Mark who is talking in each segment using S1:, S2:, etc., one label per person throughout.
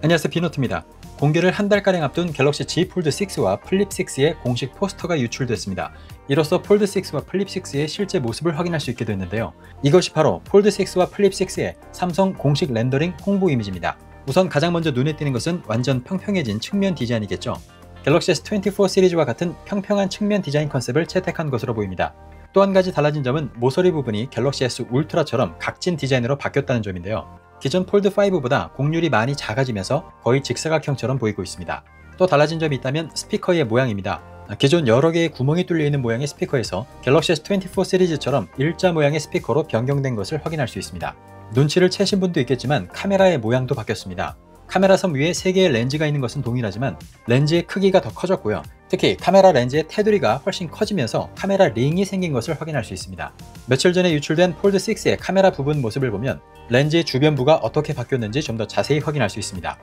S1: 안녕하세요, 비노트입니다. 공개를 한 달가량 앞둔 갤럭시 Z 폴드 6와 플립 6의 공식 포스터가 유출됐습니다. 이로써 폴드 6와 플립 6의 실제 모습을 확인할 수 있게 됐는데요. 이것이 바로 폴드 6와 플립 6의 삼성 공식 렌더링 홍보 이미지입니다. 우선 가장 먼저 눈에 띄는 것은 완전 평평해진 측면 디자인이겠죠. 갤럭시 S24 시리즈와 같은 평평한 측면 디자인 컨셉을 채택한 것으로 보입니다. 또 한 가지 달라진 점은 모서리 부분이 갤럭시 S 울트라처럼 각진 디자인으로 바뀌었다는 점인데요. 기존 폴드5보다 곡률이 많이 작아지면서 거의 직사각형처럼 보이고 있습니다. 또 달라진 점이 있다면 스피커의 모양입니다. 기존 여러 개의 구멍이 뚫려 있는 모양의 스피커에서 갤럭시 S24 시리즈처럼 일자 모양의 스피커로 변경된 것을 확인할 수 있습니다. 눈치를 채신 분도 있겠지만 카메라의 모양도 바뀌었습니다. 카메라 섬 위에 3개의 렌즈가 있는 것은 동일하지만 렌즈의 크기가 더 커졌고요. 특히 카메라 렌즈의 테두리가 훨씬 커지면서 카메라 링이 생긴 것을 확인할 수 있습니다. 며칠 전에 유출된 폴드 6의 카메라 부분 모습을 보면 렌즈의 주변부가 어떻게 바뀌었는지 좀 더 자세히 확인할 수 있습니다.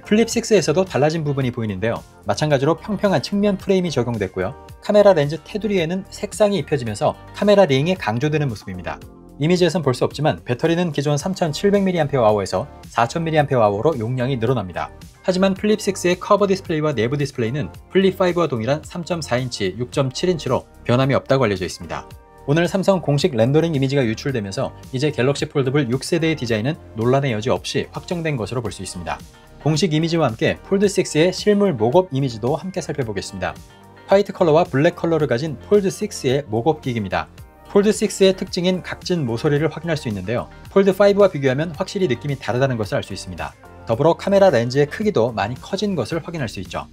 S1: 플립 6에서도 달라진 부분이 보이는데요. 마찬가지로 평평한 측면 프레임이 적용됐고요. 카메라 렌즈 테두리에는 색상이 입혀지면서 카메라 링이 강조되는 모습입니다. 이미지에선 볼 수 없지만 배터리는 기존 3700mAh에서 4000mAh로 용량이 늘어납니다. 하지만 플립 6의 커버 디스플레이와 내부 디스플레이는 플립 5와 동일한 3.4인치, 6.7인치로 변함이 없다고 알려져 있습니다. 오늘 삼성 공식 렌더링 이미지가 유출되면서 이제 갤럭시 폴더블 6세대의 디자인은 논란의 여지 없이 확정된 것으로 볼 수 있습니다. 공식 이미지와 함께 폴드 6의 실물 목업 이미지도 함께 살펴보겠습니다. 화이트 컬러와 블랙 컬러를 가진 폴드 6의 목업 기기입니다. 폴드 6의 특징인 각진 모서리를 확인할 수 있는데요. 폴드 5와 비교하면 확실히 느낌이 다르다는 것을 알 수 있습니다. 더불어 카메라 렌즈의 크기도 많이 커진 것을 확인할 수 있죠.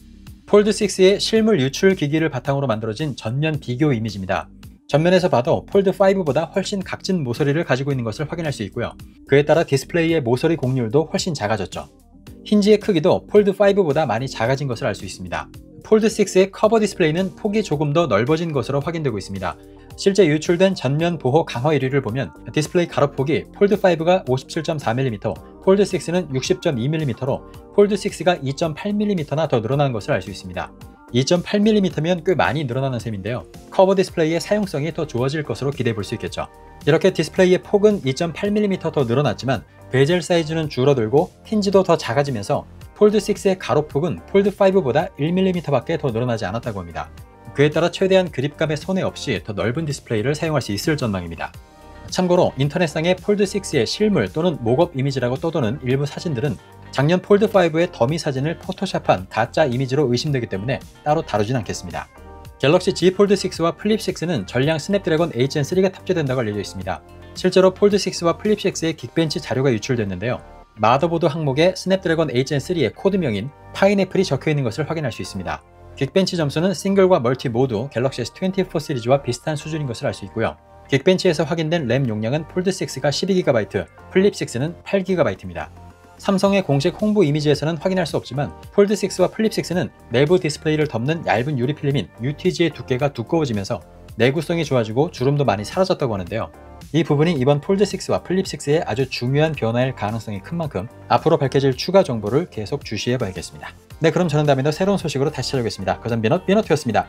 S1: 폴드 6의 실물 유출 기기를 바탕으로 만들어진 전면 비교 이미지입니다. 전면에서 봐도 폴드 5보다 훨씬 각진 모서리를 가지고 있는 것을 확인할 수 있고요. 그에 따라 디스플레이의 모서리 곡률도 훨씬 작아졌죠. 힌지의 크기도 폴드 5보다 많이 작아진 것을 알 수 있습니다. 폴드 6의 커버 디스플레이는 폭이 조금 더 넓어진 것으로 확인되고 있습니다. 실제 유출된 전면 보호 강화 1위를 보면 디스플레이 가로폭이 폴드 5가 57.4mm, 폴드 6는 60.2mm로 폴드 6가 2.8mm나 더 늘어난 것을 알 수 있습니다. 2.8mm면 꽤 많이 늘어나는 셈인데요. 커버 디스플레이의 사용성이 더 좋아질 것으로 기대해 볼 수 있겠죠. 이렇게 디스플레이의 폭은 2.8mm 더 늘어났지만 베젤 사이즈는 줄어들고 힌지도 더 작아지면서 폴드 6의 가로폭은 폴드 5보다 1mm밖에 더 늘어나지 않았다고 합니다. 그에 따라 최대한 그립감의 손해 없이 더 넓은 디스플레이를 사용할 수 있을 전망입니다. 참고로 인터넷상의 폴드 6의 실물 또는 목업 이미지라고 떠도는 일부 사진들은 작년 폴드 5의 더미 사진을 포토샵한 가짜 이미지로 의심되기 때문에 따로 다루진 않겠습니다. 갤럭시 Z 폴드 6와 플립 6는 전량 스냅드래곤 HN3가 탑재된다고 알려져 있습니다. 실제로 폴드 6와 플립 6의 긱벤치 자료가 유출됐는데요. 마더보드 항목에 스냅드래곤 HN3의 코드명인 파인애플이 적혀있는 것을 확인할 수 있습니다. 긱벤치 점수는 싱글과 멀티 모두 갤럭시 S24 시리즈와 비슷한 수준인 것을 알 수 있고요. 긱벤치에서 확인된 램 용량은 폴드 6가 12GB, 플립 6는 8GB입니다. 삼성의 공식 홍보 이미지에서는 확인할 수 없지만 폴드 6와 플립 6는 내부 디스플레이를 덮는 얇은 유리 필름인 UTG의 두께가 두꺼워지면서 내구성이 좋아지고 주름도 많이 사라졌다고 하는데요. 이 부분이 이번 폴드 6와 플립 6의 아주 중요한 변화일 가능성이 큰 만큼 앞으로 밝혀질 추가 정보를 계속 주시해 봐야겠습니다. 네, 그럼 저는 다음에 더 새로운 소식으로 다시 찾아오겠습니다. 거전 비너트였습니다.